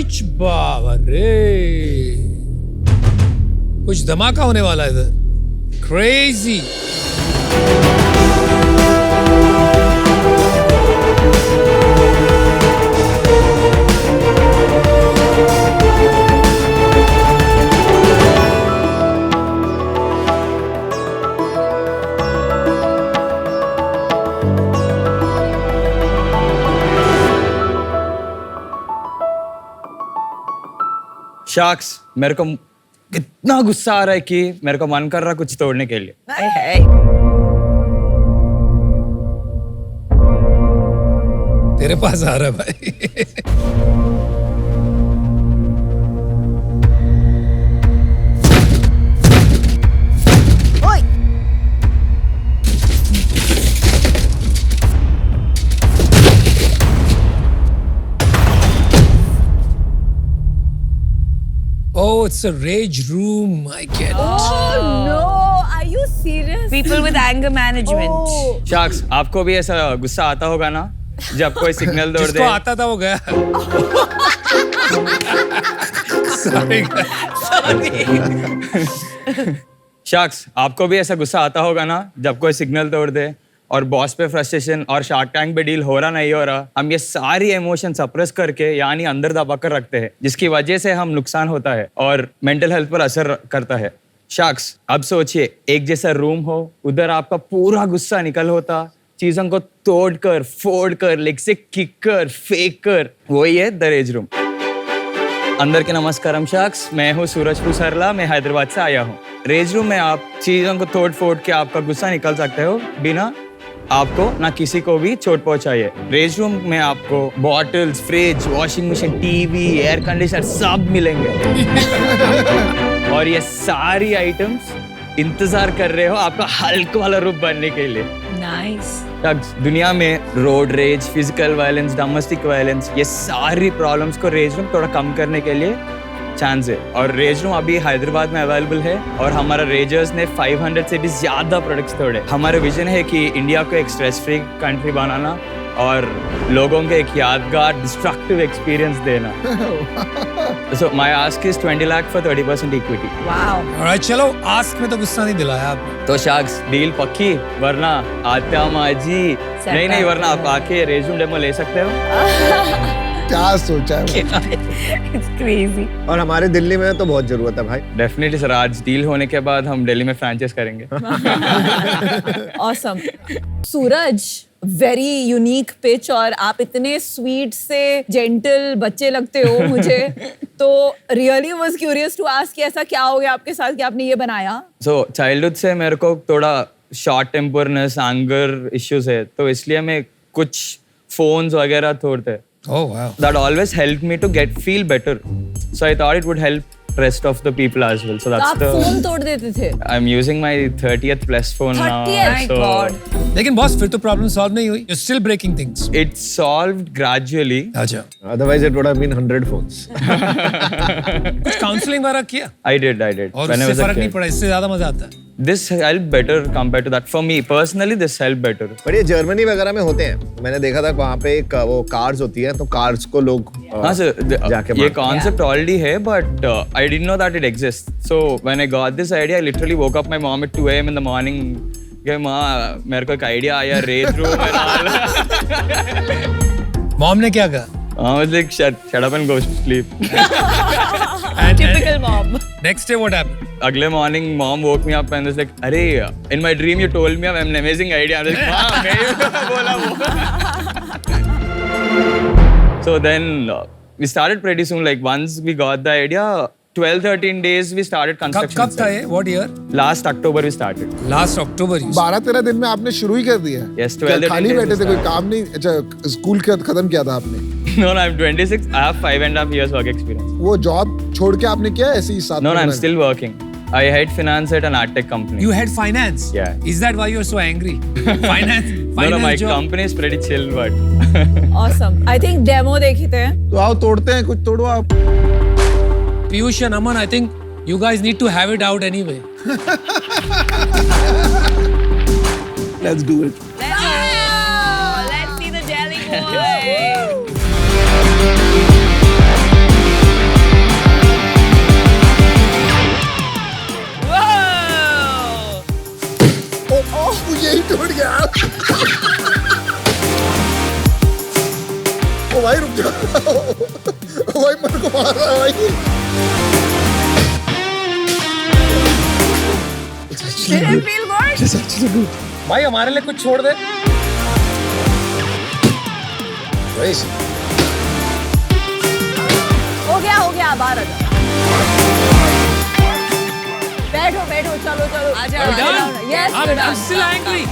कुछ बाबा रे, कुछ धमाका होने वाला है इधर. क्रेजी. शार्क्स, मेरे को इतना गुस्सा आ रहा है कि मेरे को मन कर रहा कुछ तोड़ने के लिए. तेरे पास आ रहा है भाई. Oh, it's a rage room. I get it. Oh no, are you serious? People with anger management. Oh. Sharks, आपको भी ऐसा गुस्सा आता होगा ना जब कोई सिग्नल तोड़ दे. जिसको आता था वो गया. Sorry. शार्क्स, आपको भी ऐसा गुस्सा आता होगा ना जब कोई सिग्नल तोड़ दे और बॉस पे फ्रस्ट्रेशन और शार्क टैंक पे डील हो रहा नहीं हो रहा. हम ये सारी इमोशन सप्रेस करके यानी अंदर दबा कर रखते हैं, जिसकी वजह से हम नुकसान होता है और मेंटल हेल्थ पर असर करता है. शार्क्स, अब सोचिए एक जैसा रूम हो, उधर आपका पूरा गुस्सा निकल होता, चीजों को तोड़कर फोड़कर लेग से किक कर फेंक कर. वही है द रेज रूम. अंदर के नमस्कारम शार्क्स, मैं हूँ सूरज पुसरला, मैं हैदराबाद से आया हूँ. रेज रूम में आप चीजों को तोड़ फोड़ के आपका गुस्सा निकल सकते हो बिना आपको ना किसी को भी चोट पहुंचाइए. रेज रूम में आपको bottles, fridge, washing machine, TV, air conditioner सब मिलेंगे. और ये सारी आइटम्स इंतजार कर रहे हो आपका हल्क वाला रूप बनने के लिए. Nice. दुनिया में road rage, physical violence, domestic violence, ये सारी प्रॉब्लम्स को रेज रूम थोड़ा कम करने के लिए चांस है. और रेज रूम अभी हैदराबाद में अवेलेबल है और हमारा रेजर्स ने 500 से भी ज्यादा प्रोडक्ट्स तोड़े. हमारा विजन है कि इंडिया को एक स्ट्रेस फ्री कंट्री बनाना और लोगों को एक यादगार डिस्ट्रक्टिव एक्सपीरियंस देना. So my ask is 20 lakh for 30% equity. Wow. Alright, चलो आस्क में तो गुस्सा नहीं दिलाया आपने. तो शार्क्स, डील पक्की, वरना आत्या माजी नहीं वरना आप आके रेज रूम डेमो ले सकते हो. क्या सोचा है? It's crazy. और हमारे दिल्ली में तो बहुत जरूरत है भाई. डेफिनेटली सर, आज डील होने के बाद हम दिल्ली में फ्रैंचाइज करेंगे. Awesome. सूरज, वेरी यूनिक पिच और आप इतने स्वीट से जेंटल बच्चे लगते हो मुझे. तो really was curious to ask कि ऐसा क्या हो गया आपके साथ कि आपने ये बनाया. सो चाइल्डहुड से मेरे को थोड़ा शॉर्ट टेम्परनेस, एंगर इश्यूज है, तो इसलिए मैं कुछ फोन्स वगैरह तोड़ते. Oh wow. That always helped me to feel better. So I thought it would help rest of the people as well. So तो that's आप फोन तोड़ देते थे. I'm using my 30th plus phone now. 30th? My So God. लेकिन boss फिर तो problem solve नहीं हुई. You're still breaking things. it solved gradually. अच्छा. Otherwise it would have been 100 phones. कुछ काउंसलिंग वगैरह किया I did. और When I उससे was a फर्क नहीं kid. पड़ा, इससे ज्यादा मजा आता है. This helped better compared to that. For me personally, this helped better. पर ये जर्मनी वगैरह में होते हैं. मैंने देखा था वहाँ पे एक वो कार्स होती है, तो कार्स को लोग हाँ सर, जाके ये मारते concept already है, but I didn't know that it exists. So when I got this idea, I literally woke up my mom at 2 a.m. in the morning. कि माँ, मेरे को एक आइडिया आया raise room and all. Mom ने क्या कहा? I was like, shut up and go sleep. Typical mom. Next day what happened? अगले morning, mom woke me up and was like, अरे, in my dream you told me I have an amazing idea. I was like, हाँ, मैं ही बोला वो. So then we started pretty soon. Like once we got the idea, 12-13 days we started construction. कब था ये? What year? Last October we started. Last October. 12-13 दिन में आपने शुरू ही कर दिया. Yes, क्या 12 खाली days बैठे थे, we कोई काम नहीं? अच्छा, स्कूल खत्म किया था आपने? No, I'm 26. I have 5.5 years work experience. वो जॉब छोड़ के आपने किया ऐसे ही साथ No, में I'm बनाया? still working. I head finance at an ad tech company. You had finance. Yeah. Is that why you're so angry? Finance. No, my job. company is pretty chill, but Awesome. I think demo देखते हैं. तो आओ तोड़ते हैं, कुछ तोड़ो आप. Piyush and Aman, I think you guys need to have it out anyway. Let's do it. Let's go. Let's see the Delhi boy. भाई मेरे को मार रहा है भाई। Did it feel good? भाई हमारे लिए कुछ छोड़ दे। हो गया बाहर आ जाओ। बैठो चलो आ जाओ। Yes, you're I'm done. still angry.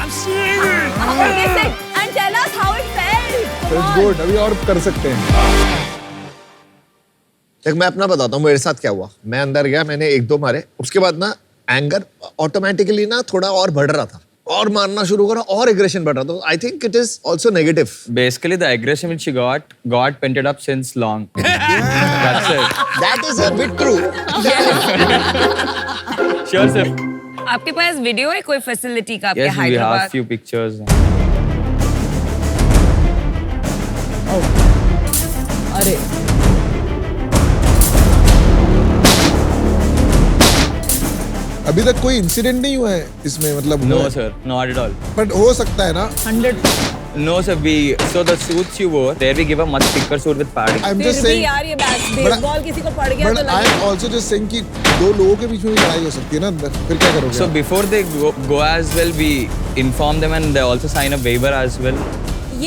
I'm still angry. Okay, sit and tell us how it felt. Come It's on. good. अभी और कर सकते हैं. देख मैं अपना बताता हूँ मेरे साथ क्या हुआ। मैं अंदर गया, मैंने 1-2 मारे, उसके बाद ना एंगर ऑटोमेटिकली ना थोड़ा और बढ़ रहा था और मारना शुरू करा और एग्रेशन बढ़ रहा था। I think it is also negative. Basically, the aggression which she got painted up since long. That's it. That is a bit true. Sure, sir. आपके पास वीडियो है कोई फैसिलिटी का आपके Yes, we have Hyderabad? few pictures. अरे अभी तक कोई incident नहीं हुआ है इसमें, मतलब No, sir, not at all. But हो सकता है ना. 100 No, sir. So the suits you wore, there we give a much thicker suit with padding. I am फिर जस्ट भी सेइंग, यार ये बेसबॉल किसी को पड़ गया बट तो आई लगे। एम आल्सो जस्ट सेइंग कि दो लोगों के बीच में भी लड़ाई हो सकती है ना अंदर, फिर क्या करोगे? So before they go as well, we inform them and they also sign a waiver as well.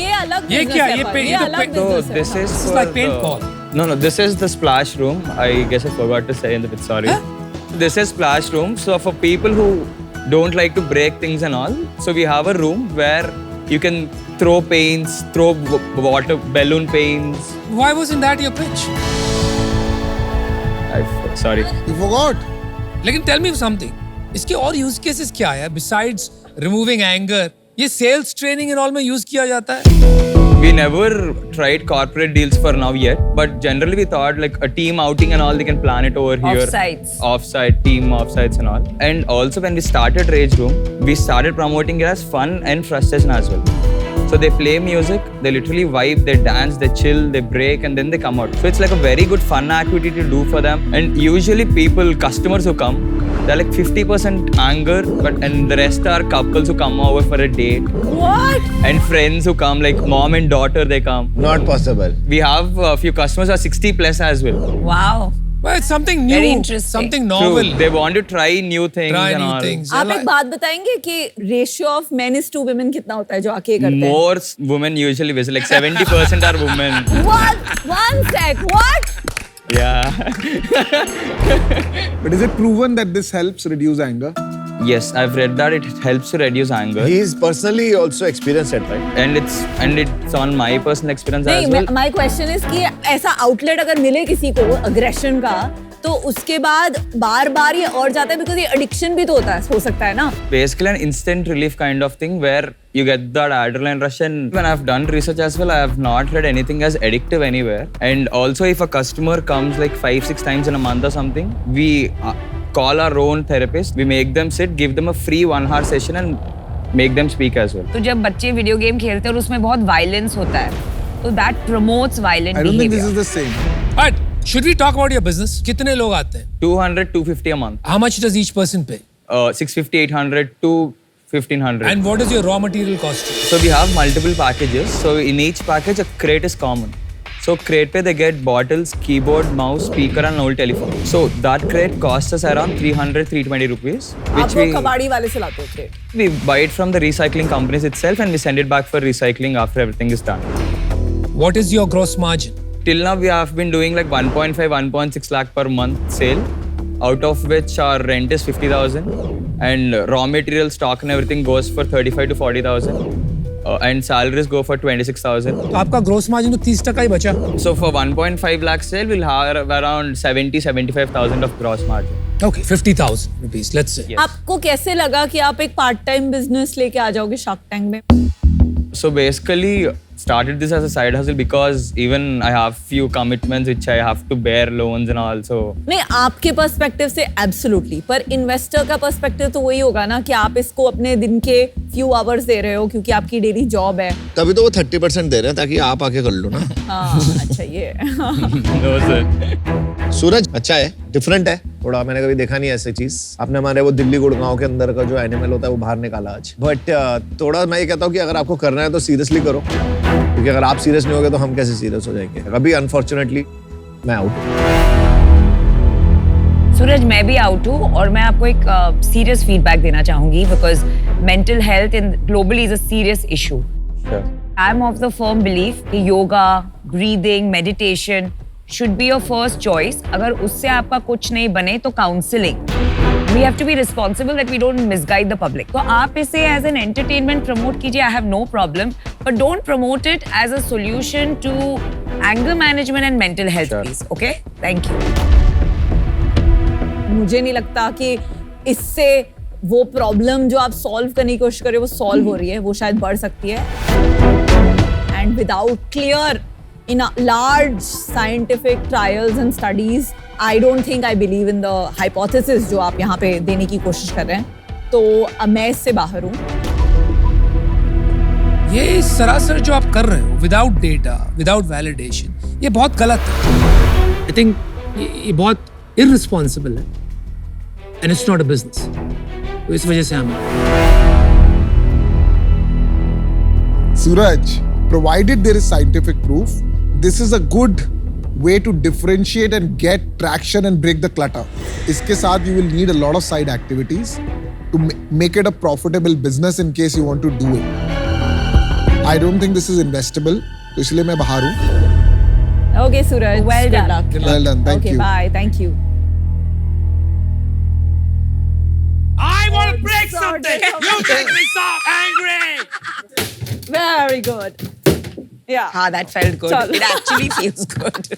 ये अलग ये business क्या? है ये पर, पे- ये ये तो अलग पे- So business है। this is This is for like paint the- call. No, this is the splash room. I guess I forgot to say in the bit. Sorry. This is splash room. So for people who don't like to break things and all, so we have a room where you can throw paints, throw water balloon paints. Why wasn't that your pitch? Sorry. You forgot. लेकिन tell me something. इसके और use cases क्या है besides removing anger? ये sales training and all में use किया जाता है? We never tried corporate deals for now yet, but generally we thought like a team outing and all, they can plan it over here. Offsites. Offsite, team offsites and all. And also when we started Rage Room, we started promoting it as fun and frustration as well. So they play music, they literally vibe, they dance, they chill, they break, and then they come out. So it's like a very good fun activity to do for them. And usually customers who come, they're like 50% anger, and the rest are couples who come over for a date. What? And friends who come, like mom and daughter, they come. Not possible. We have a few customers who are 60 plus as well. Wow. Well, it's something new, Very interesting. something True. novel. They want to try new things Try and new all. things. आप एक बात बताएंगे कि ratio of men is to women कितना होता है जो आके ये करते हैं? More women usually visit, like 70% are women. What? One sec. What? Yeah. But is it proven that this helps reduce anger? Yes, I've read that it helps to reduce anger. He is personally also experience it right. And it's on my personal experience as नहीं, well. my question is कि ऐसा outlet अगर मिले किसी को aggression का तो उसके बाद बार-बार ये और जाता है बिकॉज़ ये एडिक्शन भी तो हो सकता है ना? Basically an instant relief kind of thing where you get that adrenaline rush. And when I've done research as well, I have not read anything as addictive anywhere. And also if a customer comes like 5-6 times in a month or something, we call our own therapist, we make them sit, give them a free 1-hour session and make them speak as well. तो जब बच्चे video game खेलते हैं और उसमें बहुत violence होता है तो that promotes violent I don't think this behaviour. is the same. But should we talk about your business? कितने लोग आते हैं? 200-250 a month. How much does each person pay? 650-800 to 1500. And what is your raw material cost? So we have multiple packages. So in each package, a crate is common. So crate pe they get bottles, keyboard, mouse, speaker and old telephone. So that crate costs us around 300-320 rupees, आप which वो कबाड़ी वाले से लाते हो crate. we buy it from the recycling companies itself and we send it back for recycling after everything is done. What is your gross margin? Till now we have been doing like 1.5-1.6 lakh per month sale, out of which our rent is 50,000 and raw material stock and everything goes for 35 to 40,000 and salaries go for 26,000. तो आपका gross margin तो 30% ही बचा. So for 1.5 lakh sale, we'll have around 70-75,000 of gross margin. Okay, 50,000 rupees, let's say. Yes. आपको कैसे लगा कि आप एक पार्ट टाइम बिजनेस लेके आ जाओगे शार्क टैंक में? So basically, started this as a side hustle because even I have few commitments which I have to bear loans and all. So नहीं, आपके पर्सपेक्टिव से एब्सोल्युटली, पर इन्वेस्टर का perspective तो वही होगा ना कि आप इसको अपने दिन के फ्यू आवर्स दे रहे हो क्योंकि आपकी डेली जॉब है. तभी तो वो 30% दे रहे हैं ताकि आप आके कर लो ना। हाँ, अच्छा ये. no sir. सूरज अच्छा है, डिफरेंट है थोड़ा, मैंने कभी देखा नहीं ऐसी चीज। आपने हमारे वो दिल्ली गुड़गांव के अंदर का जो एनिमल होता है वो बाहर निकाला आज। बट थोड़ा मैं ये कहता हूँ कि अगर आपको करना है तो सीरियसली करो, क्योंकि अगर आप सीरियस नहीं होगे तो हम कैसे सीरियस हो जाएंगे. अभी अनफॉर्चुनेटली मैं आउट. सूरज मैं भी आउट हूँ और मैं आपको एक सीरियस फीडबैक देना चाहूंगी because mental health in globally is a serious issue. I am of the firm believe कि yoga, breathing, meditation should be your first choice. अगर उससे आपका कुछ नहीं बने तो counselling. We have to be responsible that we don't misguide the public. तो आप इसे एज एन एंटरटेनमेंट प्रमोट कीजिए, I have no problem, but don't promote it as a solution to anger management and mental health please. Okay, thank you. मुझे नहीं लगता कि इससे वो प्रॉब्लम जो आप सॉल्व करने की कोशिश कर रहे हो वो सॉल्व हो रही है, वो शायद बढ़ सकती है. And without clear in large scientific trials and studies, I don't think I believe in the hypothesis जो आप यहाँ पे देने की कोशिश कर रहे हैं. तो मैं इससे बाहर हूँ. ये सरासर जो आप कर रहे हो विदाउट डेटा, विदाउट वैलिडेशन, ये बहुत गलत है. आई थिंक ये बहुत इररिस्पॉन्सिबल है and it's not a business. तो इस वजह से हम Suraj, provided there is scientific proof, this is a good way to differentiate and get traction and break the clutter. इसके साथ you will need a lot of side activities to make it a profitable business in case you want to do it. I don't think this is investable, तो इसलिए मैं बाहर हूँ. Okay, Suraj. Well Good done. luck. Well done, thank Okay, you. bye. Thank you. I want to break something. You make me so angry. Very good. Yeah. Ah, that felt good. Chalo. It actually feels good.